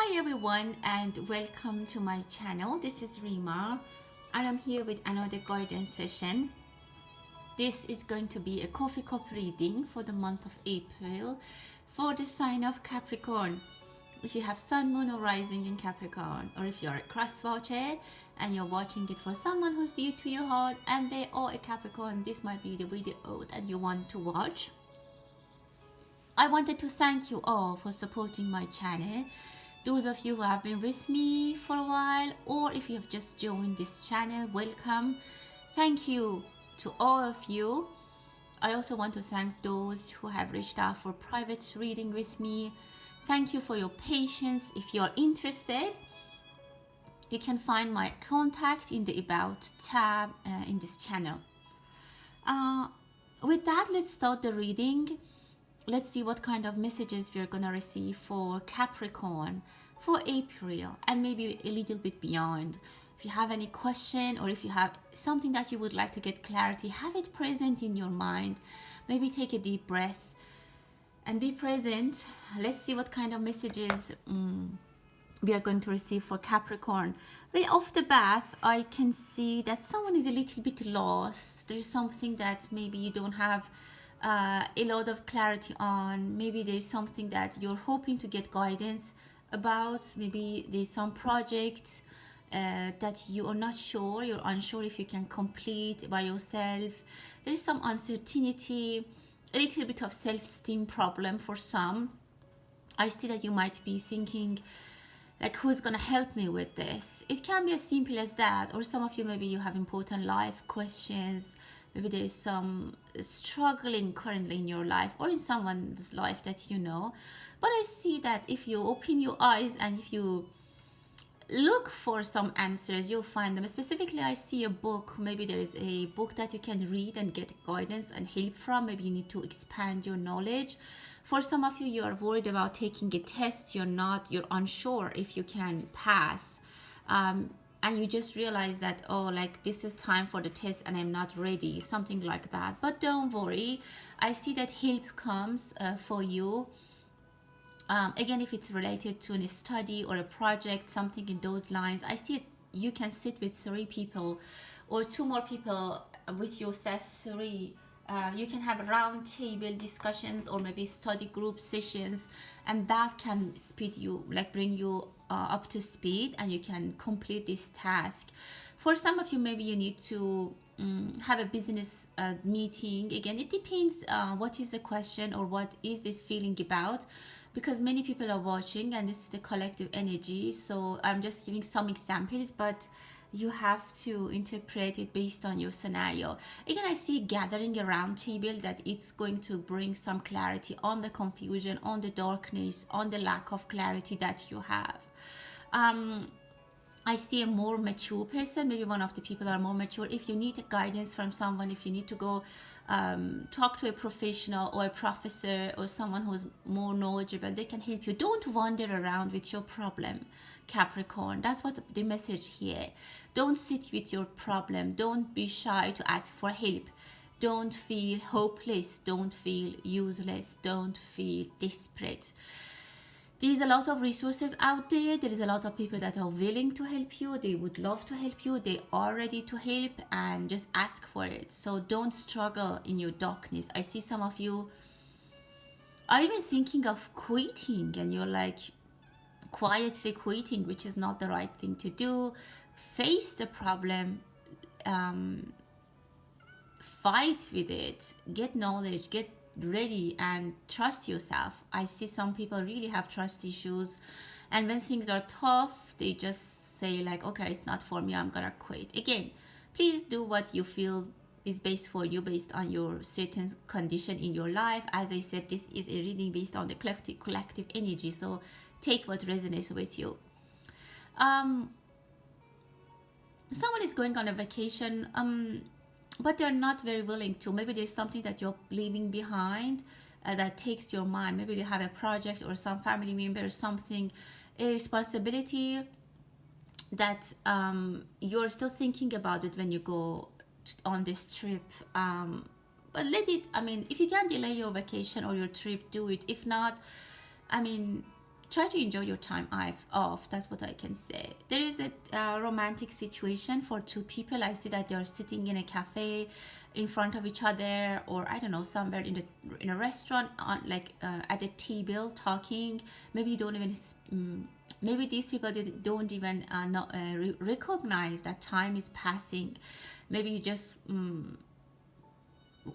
Hi everyone and welcome to my channel. This is Rima and I'm here with another guidance session. This is going to be a coffee cup reading for the month of April for the sign of Capricorn. If you have sun, moon or rising in Capricorn, or if you're a cross watcher and you're watching it for someone who's dear to your heart and they are a Capricorn, this might be the video that you want to watch. I wanted to thank you all for supporting my channel. Those of you who have been with me for a while, or if you have just joined this channel, welcome. Thank you to all of you. I also want to thank those who have reached out for private reading with me. Thank you for your patience. If you are interested, you can find my contact in the About tab in this channel. With that, let's start the reading. Let's see what kind of messages we're going to receive for Capricorn for April and maybe a little bit beyond. If you have any question or if you have something that you would like to get clarity, have it present in your mind. Maybe take a deep breath and be present. Let's see what kind of messages we are going to receive for Capricorn. Right off the bat, I can see that someone is a little bit lost. There's something that maybe you don't have a lot of clarity on. Maybe there's something that you're hoping to get guidance about. Maybe there's some project that you are not sure, you're unsure if you can complete by yourself. There's some uncertainty, a little bit of self-esteem problem for some. I see that you might be thinking like, who's gonna help me with this? It can be as simple as that, or some of you, maybe you have important life questions. Maybe there is some struggling currently in your life or in someone's life that you know. But I see that if you open your eyes and if you look for some answers, you'll find them. Specifically, I see a book. Maybe there is a book that you can read and get guidance and help from. Maybe you need to expand your knowledge. For some of you, you are worried about taking a test. You're unsure if you can pass. And you just realize that, oh, like this is time for the test and I'm not ready, something like that. But don't worry, I see that help comes for you. Again, if it's related to a study or a project, something in those lines, I see it, you can sit with 3 people or 2 more people with yourself, 3. You can have round table discussions or maybe study group sessions, and that can speed you, like bring you up to speed, and you can complete this task. For some of you, maybe you need to have a business meeting. Again, it depends what is the question or what is this feeling about, because many people are watching and this is the collective energy. So I'm just giving some examples, but you have to interpret it based on your scenario. Again, I see gathering a round table, that it's going to bring some clarity on the confusion, on the darkness, on the lack of clarity that you have. I see a more mature person. Maybe one of the people are more mature. If you need guidance from someone, if you need to go talk to a professional or a professor or someone who's more knowledgeable, they can help you. Don't wander around with your problem, Capricorn. That's what the message here. Don't sit with your problem. Don't be shy to ask for help. Don't feel hopeless. Don't feel useless. Don't feel desperate. There's a lot of resources out there. There is a lot of people that are willing to help you. They would love to help you. They are ready to help, and just ask for it. So don't struggle in your darkness. I see some of you are even thinking of quitting, and you're like quietly quitting, which is not the right thing to do. Face the problem, fight with it, get knowledge, get ready, and trust yourself. I see some people really have trust issues, and when things are tough, they just say like, okay, it's not for me, I'm gonna quit. Again, please do what you feel is best for you based on your certain condition in your life. As I said, this is a reading based on the collective energy, so take what resonates with you. Someone is going on a vacation, but they're not very willing to. Maybe there's something that you're leaving behind that takes your mind. Maybe you have a project or some family member or something, a responsibility that you're still thinking about it when you go on this trip. But let it, I mean, if you can delay your vacation or your trip, do it. If not, I mean, try to enjoy your time off. That's what I can say. There is a romantic situation for two people. I see that they're sitting in a cafe in front of each other, or I don't know, somewhere in a restaurant, on like at a table talking. Maybe you don't even maybe these people don't even recognize that time is passing. Maybe you just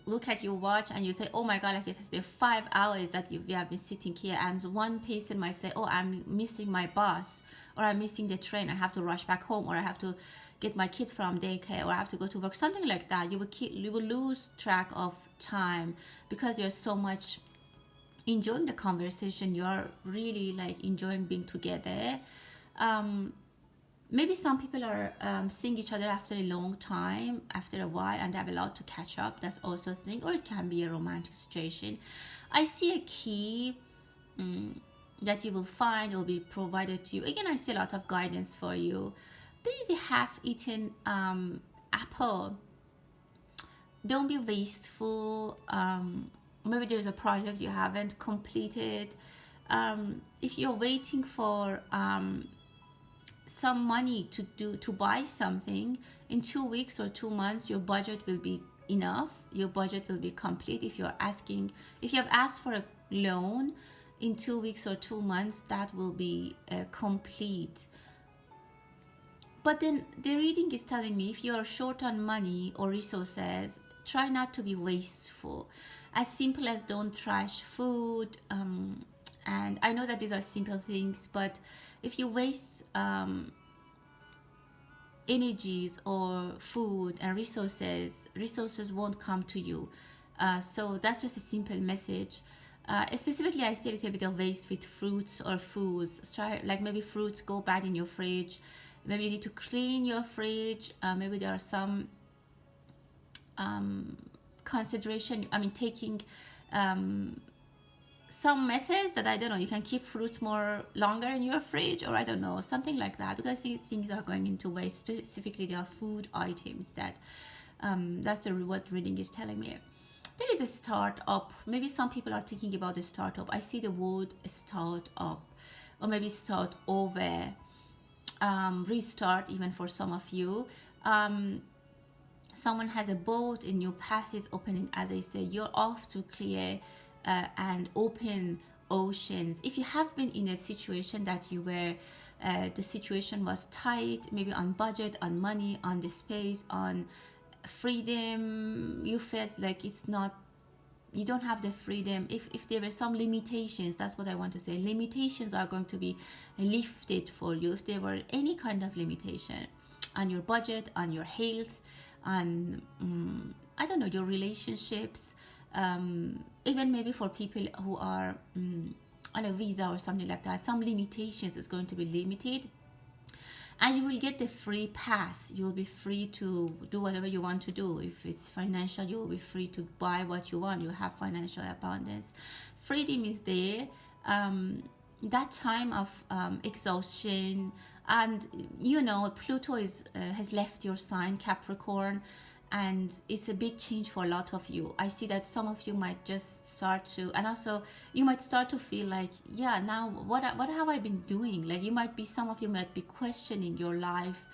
look at your watch and you say, oh my god, like it has been 5 hours that we have been sitting here. And one person might say, oh, I'm missing my bus, or I'm missing the train, I have to rush back home, or I have to get my kid from daycare, or I have to go to work, something like that. You will lose track of time because you're so much enjoying the conversation. You're really like enjoying being together. Maybe some people are seeing each other after a long time, after a while, and they have a lot to catch up. That's also a thing. Or it can be a romantic situation. I see a key that you will find will be provided to you. Again, I see a lot of guidance for you. There is a half-eaten apple. Don't be wasteful. Maybe there's a project you haven't completed. If you're waiting for some money to buy something, in 2 weeks or 2 months your budget will be enough, your budget will be complete. If you have asked for a loan, in 2 weeks or 2 months that will be complete. But then the reading is telling me, if you are short on money or resources, try not to be wasteful. As simple as don't trash food, and I know that these are simple things, but if you waste energies or food and resources won't come to you. So that's just a simple message. Specifically, I see a little bit of waste with fruits or foods. Try, like maybe fruits go bad in your fridge. Maybe you need to clean your fridge. Maybe there are some consideration, taking some methods that, I don't know, you can keep fruit more longer in your fridge, or I don't know, something like that, because things are going into waste. Specifically, there are food items that that's what reading is telling me. There is a startup. Maybe some people are thinking about a startup. I see the word startup, or maybe start over, restart even for some of you. Someone has a boat, a new path is opening. As I said, you're off to clear and open oceans. If you have been in a situation that you were the situation was tight, maybe on budget, on money, on the space, on freedom, you felt like it's not, you don't have the freedom. If there were some limitations, that's what I want to say, limitations are going to be lifted for you. If there were any kind of limitation on your budget, on your health, on I don't know, your relationships, even maybe for people who are on a visa or something like that, some limitations is going to be limited, and you will get the free pass. You will be free to do whatever you want to do. If it's financial, you will be free to buy what you want. You have financial abundance. Freedom is there. That time of exhaustion, and you know, Pluto has left your sign, Capricorn, and it's a big change for a lot of you. I see that some of you might just start to, and also you might start to feel like, yeah, now what have I been doing? Like some of you might be questioning your life,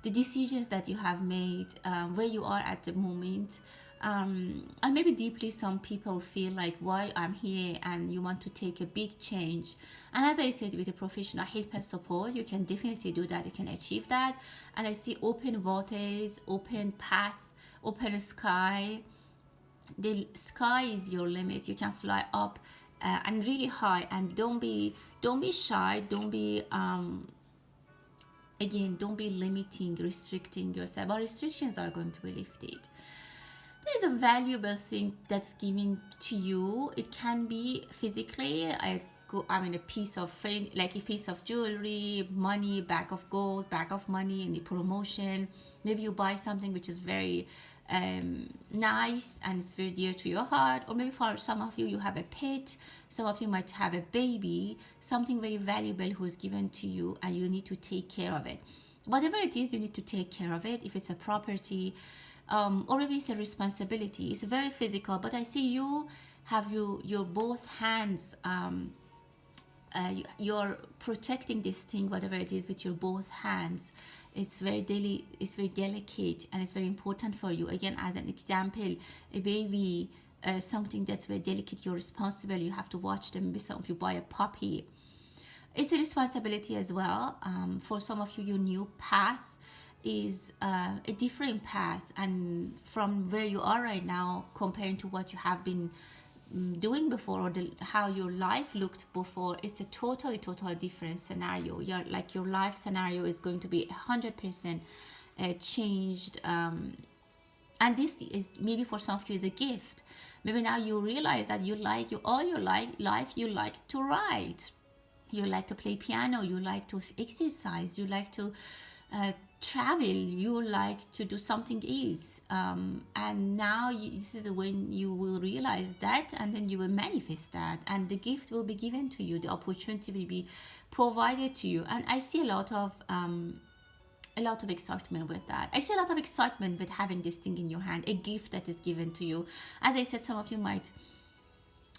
the decisions that you have made, where you are at the moment. And maybe deeply some people feel like, why I'm here, and you want to take a big change. And as I said, with a professional help and support, you can definitely do that. You can achieve that. And I see open waters, open path, open sky. The sky is your limit. You can fly up and really high. And don't be shy. Don't be again, don't be limiting, restricting yourself. But restrictions are going to be lifted. There's a valuable thing that's given to you. It can be physically, a piece of like a piece of jewelry, money, bag of gold, bag of money, any promotion. Maybe you buy something which is very nice and it's very dear to your heart. Or maybe for some of you, you have a pet. Some of you might have a baby, something very valuable who's given to you, and you need to take care of it. Whatever it is, you need to take care of it. If it's a property, or maybe it's a responsibility, it's very physical, but I see you have your both hands you're protecting this thing, whatever it is, with your both hands. It's it's very delicate, and it's very important for you. Again, as an example, a baby, something that's very delicate, you're responsible, you have to watch them. Maybe some of you buy a puppy, it's a responsibility as well. For some of you, your new path is a different path, and from where you are right now comparing to what you have been doing before, or how your life looked before, it's a totally different scenario. Your life scenario is going to be 100% changed, and this is maybe for some of you is a gift. Maybe now you realize that all your life you like to write, you like to play piano, you like to exercise, you like to travel, you like to do something else, and now this is when you will realize that, and then you will manifest that, and the gift will be given to you, the opportunity will be provided to you. And I see a lot of excitement with that. I see a lot of excitement with having this thing in your hand, a gift that is given to you. As I said, some of you might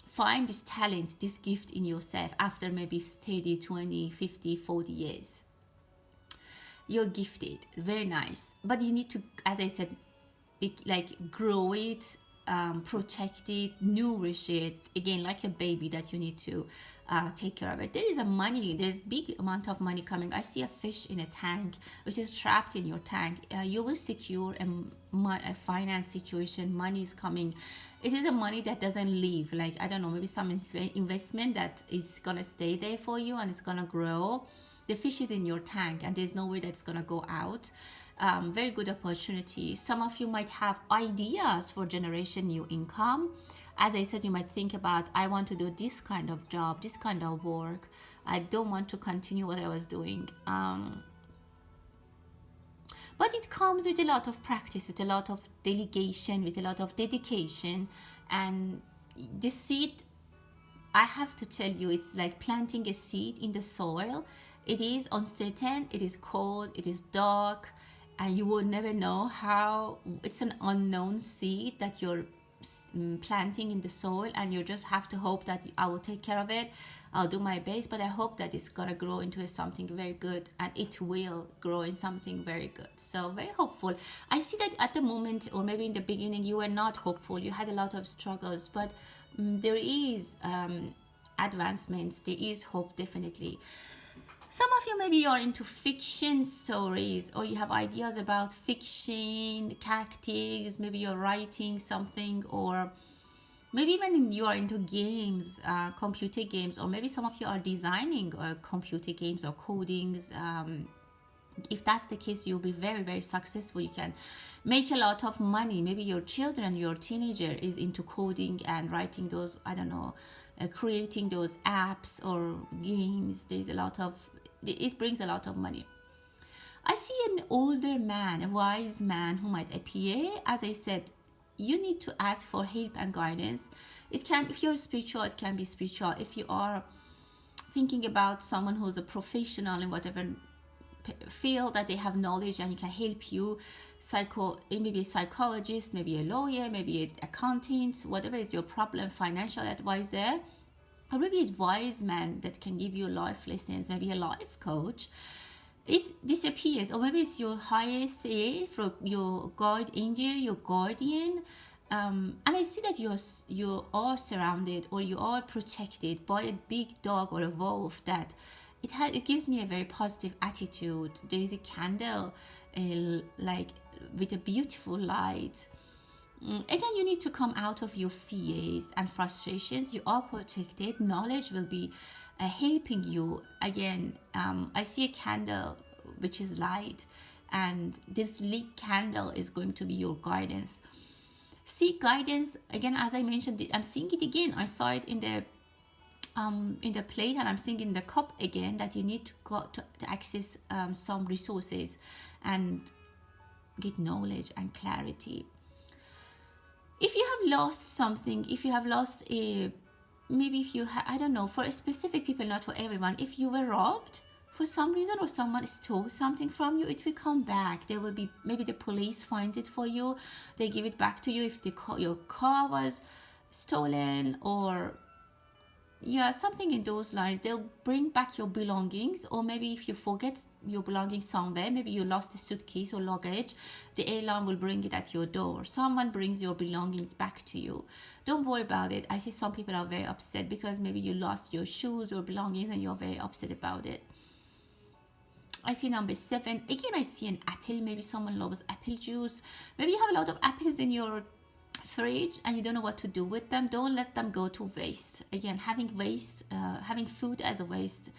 find this talent, this gift in yourself after maybe 30, 20, 50, 40 years. You're gifted, very nice, but you need to, as I said, grow it, protect it, nourish it, again like a baby that you need to take care of it. There's big amount of money coming. I see a fish in a tank which is trapped in your tank. You will secure a finance situation. Money is coming. It is a money that doesn't leave, I don't know, maybe some investment that is gonna stay there for you and it's gonna grow. The fish is in your tank and there's no way that's gonna go out. Very good opportunity. Some of you might have ideas for generation new income. As I said, you might think about, I want to do this kind of job, this kind of work. I don't want to continue what I was doing. But it comes with a lot of practice, with a lot of delegation, with a lot of dedication. And the seed, I have to tell you, it's like planting a seed in the soil. It is uncertain, it is cold, it is dark, and you will never know how. It's an unknown seed that you're planting in the soil, and you just have to hope that I will take care of it. I'll do my best, but I hope that it's gonna grow into something very good, and it will grow in something very good. So very hopeful. I see that at the moment, or maybe in the beginning, you were not hopeful. You had a lot of struggles, but there is advancements. There is hope, definitely. Some of you, maybe you're into fiction stories, or you have ideas about fiction characters. Maybe you're writing something, or maybe even you are into games, computer games, or maybe some of you are designing computer games or codings. If that's the case, you'll be very successful. You can make a lot of money. Maybe your children, your teenager is into coding and writing those, I don't know, creating those apps or games. It brings a lot of money. I see an older man, a wise man who might appear. As I said, you need to ask for help and guidance. If you're spiritual, it can be spiritual. If you are thinking about someone who's a professional in whatever field, that they have knowledge and you can help you, maybe a psychologist, maybe a lawyer, maybe an accountant, whatever is your problem, financial advisor, or maybe a wise man that can give you life lessons, maybe a life coach. It disappears, or maybe it's your higher self, your guide angel, your guardian. And I see that you are surrounded, or you are protected by a big dog or a wolf. That it gives me a very positive attitude. There is a candle, with a beautiful light. Again, you need to come out of your fears and frustrations. You are protected. Knowledge will be helping you. Again, I see a candle which is light, and this lit candle is going to be your guidance. Seek guidance. Again, as I mentioned, I'm seeing it again. I saw it in the plate, and I'm seeing in the cup again, that you need to go to access some resources and get knowledge and clarity. If you have lost something, if you have lost I don't know, for specific people, not for everyone, if you were robbed for some reason, or someone stole something from you, it will come back. There will be, maybe the police finds it for you, they give it back to you. If your car was stolen, or Yeah, something in those lines. They'll bring back your belongings, or maybe if you forget your belongings somewhere, maybe you lost a suitcase or luggage, the airline will bring it at your door. Someone brings your belongings back to you. Don't worry about it. I see some people are very upset because maybe you lost your shoes or belongings and you're very upset about it. I see number 7. Again, I see an apple. Maybe someone loves apple juice. Maybe you have a lot of apples in your fridge and you don't know what to do with them. Don't let them go to waste. Again, having food as a waste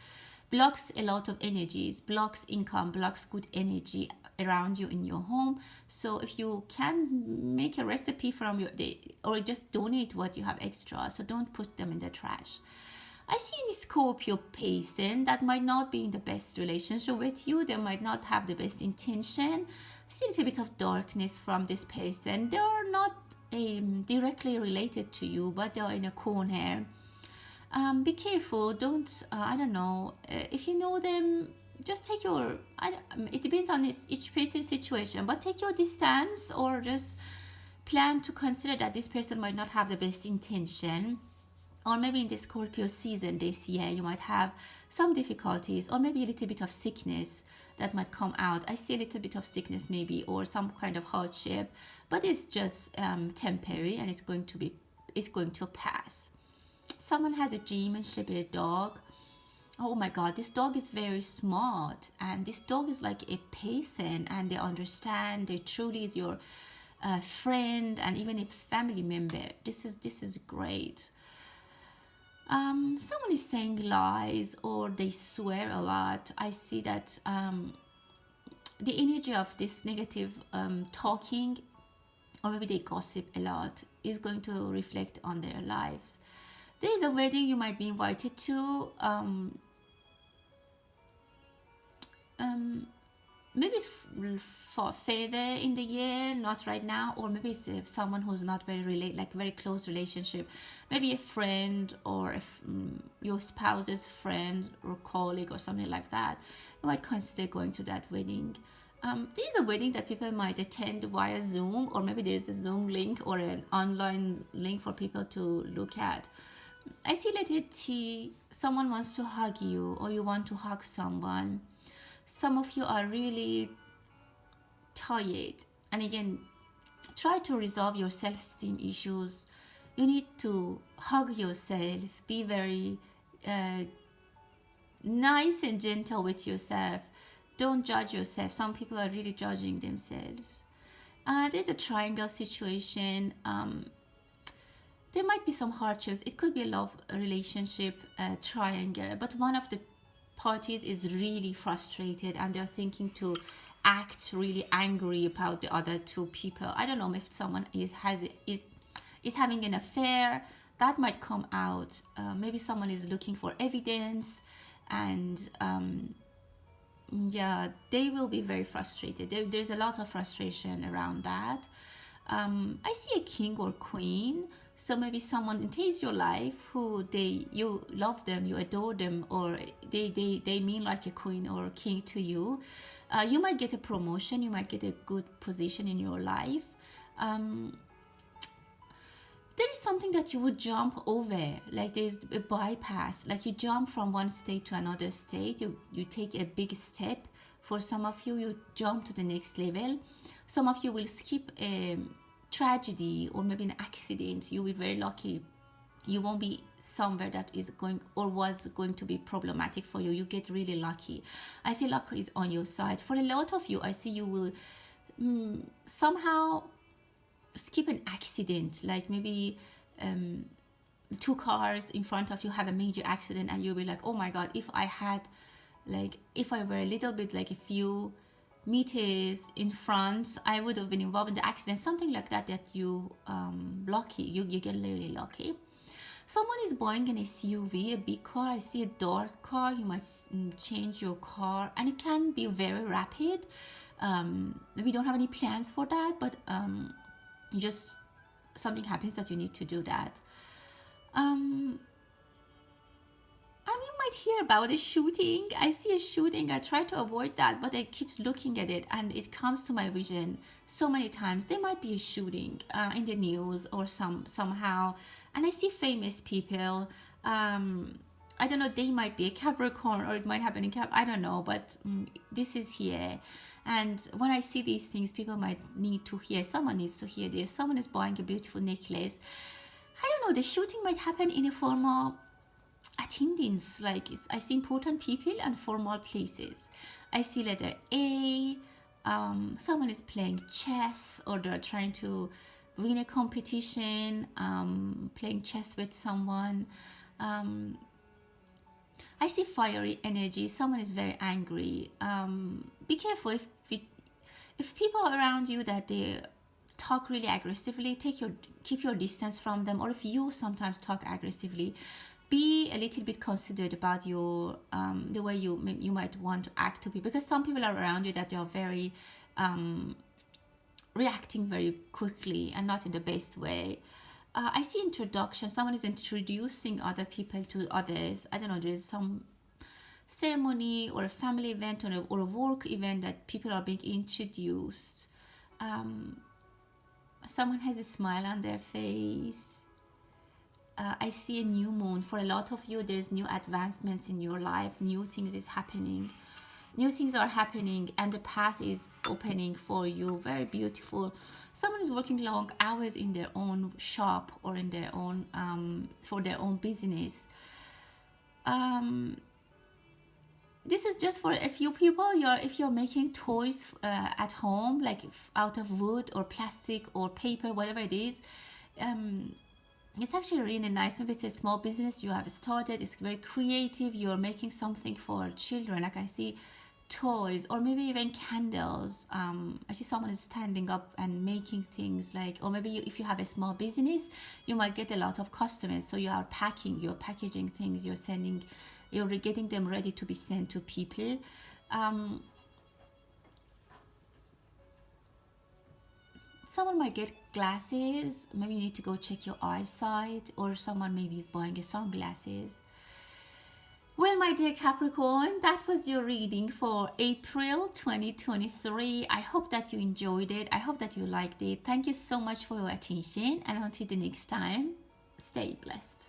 blocks a lot of energies, blocks income, blocks good energy around you in your home. So if you can make a recipe from your day, or just donate what you have extra, so don't put them in the trash. I see any Scorpio person that might not be in the best relationship with you. They might not have the best intention. I see a little bit of darkness from this person. They are not directly related to you, but they are in a corner. Be careful. Don't, I don't know. If you know them, just take your, it depends on each person's situation, but take your distance, or just plan to consider that this person might not have the best intention. Or maybe in the Scorpio season this year, you might have some difficulties, or maybe a little bit of sickness that might come out. I see a little bit of sickness maybe, or some kind of hardship, but it's just temporary, and it's going to pass. Someone has a German Shepherd dog. Oh my God, this dog is very smart, and this dog is like a person, and they understand. They truly is your friend and even a family member. This is great. Someone is saying lies, or they swear a lot. I see that the energy of this negative talking, or maybe they gossip a lot, is going to reflect on their lives. There is a wedding you might be invited to. Maybe it's for further in the year, not right now, or maybe it's someone who's not very close relationship, maybe a friend, or your spouse's friend or colleague or something like that. You might consider going to that wedding. There's a wedding that people might attend via Zoom, or maybe there's a Zoom link or an online link for people to look at. I see letter T. Someone wants to hug you, or you want to hug someone. Some of you are really tired, and again, try to resolve your self-esteem issues. You need to hug yourself, be very nice and gentle with yourself. Don't judge yourself. Some people are really judging themselves. There's a triangle situation. There might be some hardships. It could be a love relationship triangle, but one of the parties is really frustrated, and they're thinking to act really angry about the other two people. I don't know if someone is having an affair. That might come out. Maybe someone is looking for evidence, and yeah, they will be very frustrated. There's a lot of frustration around that. I see a king or queen. So maybe someone enters your life who you love them, you adore them, or they mean like a queen or a king to you. You might get a promotion, you might get a good position in your life. There is something that you would jump over, like there's a bypass, like you jump from one state to another state. You take a big step. For some of you, you jump to the next level. Some of you will skip a tragedy or maybe an accident. You'll be very lucky. You won't be somewhere that is going or was going to be problematic for you. You get really lucky. I see luck is on your side. For a lot of you, I see you will somehow skip an accident, like maybe two cars in front of you have a major accident, and you'll be like, oh my God, if I were a little bit like a few meters in front, I would have been involved in the accident. Something like that you lucky. You get really lucky. Someone is buying an SUV, a big car. I see a dark car. You might change your car, and it can be very rapid. We don't have any plans for that, but just something happens that you need to do that. And you might hear about a shooting. I see a shooting. I try to avoid that, but I keep looking at it, and it comes to my vision so many times. There might be a shooting in the news or somehow. And I see famous people. I don't know, they might be a Capricorn, or it might happen in I don't know, but this is here. And when I see these things, people might need to hear, someone needs to hear this. Someone is buying a beautiful necklace. I don't know, the shooting might happen in a formal attendance, like I see important people and formal places. I see letter A. Someone is playing chess, or they're trying to win a competition, playing chess with someone. I see fiery energy. Someone is very angry. Be careful if people around you that they talk really aggressively, keep your distance from them. Or if you sometimes talk aggressively, be a little bit considerate about your the way you might want to act to people, because some people are around you that they are very reacting very quickly and not in the best way. I see introduction. Someone is introducing other people to others. I don't know, there's some ceremony or a family event or a work event that people are being introduced. Someone has a smile on their face. I see a new moon. For a lot of you, there's new advancements in your life. New things is happening. New things are happening, and the path is opening for you. Very beautiful. Someone is working long hours in their own shop or in their own for their own business. This is just for a few people. If you're making toys at home, like out of wood or plastic or paper, whatever it is, it's actually really nice. Maybe it's a small business you have started. It's very creative. You're making something for children. Like I see toys, or maybe even candles. I see someone is standing up and making things, like, or maybe if you have a small business, you might get a lot of customers. So you are you're packaging things, you're getting them ready to be sent to people. Someone might get glasses. Maybe you need to go check your eyesight, or someone maybe is buying sunglasses. Well, my dear Capricorn, that was your reading for April 2023. I hope that you enjoyed it. I hope that you liked it. Thank you so much for your attention, and until the next time, stay blessed.